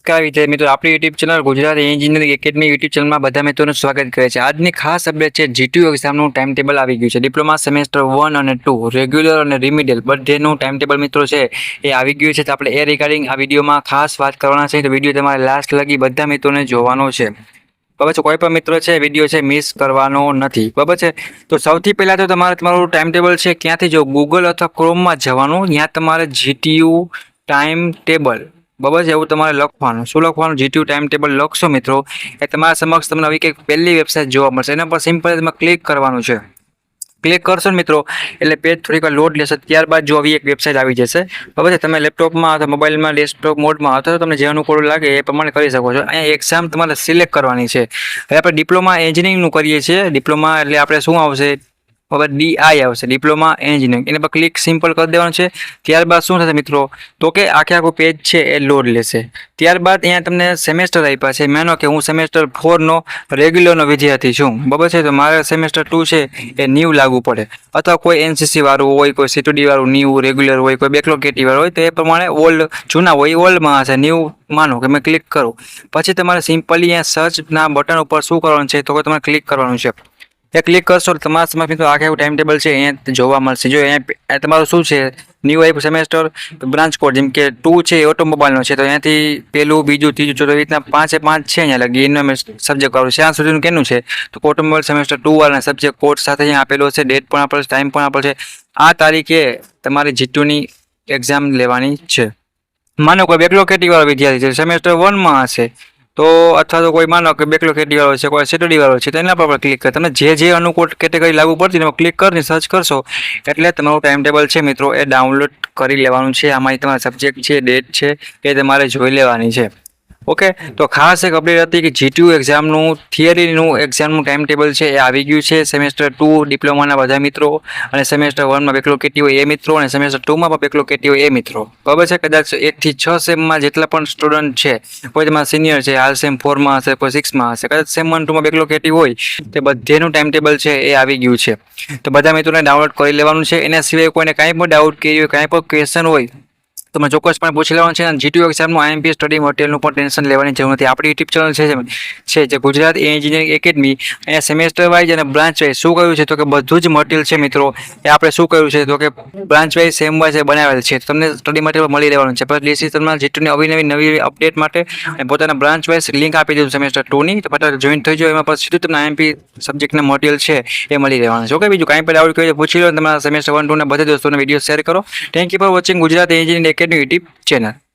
નમસ્કાર વિદ્યાર્થી મિત્રો, આપણી YouTube channel Gujarat engineering academy YouTube ચેનલમાં બધા મિત્રોનું સ્વાગત કરે છે। આજની ખાસ અપડેટ છે જીટીયુ એક્ઝામનું ટાઈમ ટેબલ આવી ગયું છે। ડિપ્લોમા સેમેસ્ટર 1 અને 2 રેગ્યુલર અને રિમિડિયલ બધેનું ટાઈમ ટેબલ મિત્રો છે એ આવી ગયું છે। તો આપણે એ રિગાર્ડિંગ આ વિડીયોમાં ખાસ વાત કરવાના છે। તો વિડીયો તમારે લાસ્ટ લગી બધા મિત્રોને જોવાનો છે, બરાબર છે। કોઈ પણ મિત્રો છે વિડીયો છે મિસ કરવાનો નથી, બરાબર છે। તો સૌથી પહેલા તો તમારું ટાઈમ ટેબલ છે ક્યાંથી જો ગૂગલ અથવા ક્રોમમાં જવાનું, ત્યાં તમારે જીટીયુ ટાઈમ ટેબલ, બરાબર છે, એવું તમારે લખવાનું। શું લખવાનું? જીટીયુ ટાઈમ ટેબલ લખશો મિત્રો એ તમારા સમક્ષ તમને આવી કંઈક પહેલી વેબસાઇટ જોવા મળશે। એના પર સિમ્પલ તમે ક્લિક કરવાનું છે। ક્લિક કરશો ને મિત્રો એટલે પેજ થોડીક વાર લોડ લેશે, ત્યારબાદ જો આવી એક વેબસાઇટ આવી જશે, બરાબર છે। તમે લેપટોપમાં અથવા મોબાઈલમાં ડેસ્કટોપ મોડમાં અથવા તો તમને જે અનુકૂળ લાગે એ પ્રમાણે કરી શકો છો। અહીંયા એક્ઝામ તમારે સિલેક્ટ કરવાની છે। હવે આપણે ડિપ્લોમા એન્જિનિયરિંગનું કરીએ છીએ। ડિપ્લોમા એટલે આપણે શું આવશે? હવે ડીઆઈ આવશે, ડિપ્લોમા એન્જિનિયરિંગ। એને પર ક્લિક સિમ્પલ કરી દેવાનું છે। ત્યારબાદ શું થશે મિત્રો? તો કે આખું પેજ છે એ લોડ લેશે। ત્યારબાદ અહીંયા તમને સેમેસ્ટર આપ્યા છે। માનો કે હું સેમેસ્ટર 4 નો રેગ્યુલરનો વિદ્યાર્થી છું, બરાબર છે, તો મારે સેમેસ્ટર 2 છે એ ન્યૂ લાગુ પડે, અથવા કોઈ એનસીસી વાળું હોય, કોઈ સીટુડી વાળું ન્યૂ રેગ્યુલર હોય, કોઈ બેકલોગ કેટેગરી હોય, તો એ પ્રમાણે ઓલ્ડ જૂના હોય એ ઓલ્ડમાં હશે, ન્યૂ માનો કે મેં ક્લિક કરું પછી તમારે સિમ્પલી અહીંયા સર્ચના બટન ઉપર શું કરવાનું છે? તો કે તમારે ક્લિક કરવાનું છે। એ ક્લિક કરશો તો તમારા સમક્ષ મિત્રો આખું ટાઈમ ટેબલ છે અહીંયા જોવા મળશે। જો અહીંયા તમારું શું છે ન્યૂ આપ્યું સેમેસ્ટર બ્રાન્ચ કોડ, જેમ કે 2 છે એ ઓટોમોબાઈલનો છે, તો અહીંયાથી પહેલું, બીજું, ત્રીજું, ચોથું, એવી રીતના 5 એ 5 છે અહીંયા લગી એનો મેં સબ્જેક્ટ વાળું છે। આ સુધીનું કેનું છે? તો ઓટોમોબાઈલ સેમેસ્ટર 2 વાળાના સબ્જેક્ટ કોડ સાથે અહીંયા આપેલો છે, ડેટ પણ આપેલો છે, ટાઈમ પણ આપેલો છે। આ તારીખે તમારી જીટીયુની એક્ઝામ લેવાની છે। માનો કોઈ બેકલોગ કેટેગરી વાળો વિદ્યાર્થી છે, સેમેસ્ટર 1 માં હશે, તો અથવા તો કોઈ માનો કે બેકલોગ કેટેગરી વાળો છે, કોઈ સીટુડી વાળો છે, તો એના પર ક્લિક કરે, તમને જે અનુકૂળ કેટેગરી લાગુ પડતી એમાં ક્લિક કરીને સર્ચ કરશો એટલે તમારું ટાઈમ ટેબલ છે મિત્રો એ ડાઉનલોડ કરી લેવાનું છે। આમાં તમારા સબ્જેક્ટ છે, ડેટ છે એ તમારે જોઈ લેવાની છે। ઓકે, તો ખાસ એક અપડેટ હતી કે જીટીયુ એક્ઝામનું થિયરીનું એક્ઝામનું ટાઈમ ટેબલ છે એ આવી ગયું છે। સેમેસ્ટર 2 ડિપ્લોમાના બધા મિત્રો, અને સેમેસ્ટર 1માં બેકલોગ કેટેગરી હોય એ મિત્રો, અને સેમેસ્ટર 2માં પણ બેકલોગ કેટેગરી હોય એ મિત્રો, બરાબર છે। કદાચ 1 થી 6 સેમમાં જેટલા પણ સ્ટુડન્ટ છે, કોઈ તમારા સિનિયર છે, હાલ સેમ 4માં હશે, કોઈ 6માં હશે, કદાચ સેમ 1 2માં બેકલોગ કેટેગરી હોય, તે બધેનું ટાઈમ ટેબલ છે એ આવી ગયું છે। તો બધા મિત્રોને ડાઉનલોડ કરી લેવાનું છે। એના સિવાય કોઈને કાંઈ પણ ડાઉટ કે કાંઈ પણ ક્વેશ્ચન હોય તો મેં ચોક્કસપણે પૂછી લેવાનું છે। અને જીટીયુ એક્ઝામનું આઈએમપી સ્ટડી મટીરિયલનું પણ ટેન્શન લેવાની જરૂર નથી। આપણી યુટ્યુબ ચેનલ છે જે ગુજરાત એન્જિનિયરિંગ એકેડમી, અહીંયા સેમેસ્ટર વાઇઝ અને બ્રાન્ચ વાઇઝ શું કર્યું છે તો કે બધું જ મટીરિયલ છે મિત્રો એ આપણે શું કર્યું છે તો કે બ્રાન્ચ વાઇઝ સેમ વાઇઝ બનાવેલ છે, તમને સ્ટડી મટીરિયલ મળી રહેવાનું છે। પણ ડિસિઝનમાં જીટીયુની નવી અપડેટ માટે અને પોતાના બ્રાન્ચ વાઇઝ લિંક આપી દીધું સેમેસ્ટર 2ની, તો ફટાફટ જોઈન થઈ જાઓ, એમાં પછી સીધું તમને આઈએમપી સબ્જેક્ટના મટીરિયલ છે એ મળી રહેવાનું છે। ઓકે, બીજું કાંઈ પણ ડાઉટ કોઈ પૂછી લો, તમારા સેમેસ્ટર 1 2ના બધા દોસ્તોને વિડીયો શેર કરો। Thank you for watching Gujarat engineering academy YouTube channel.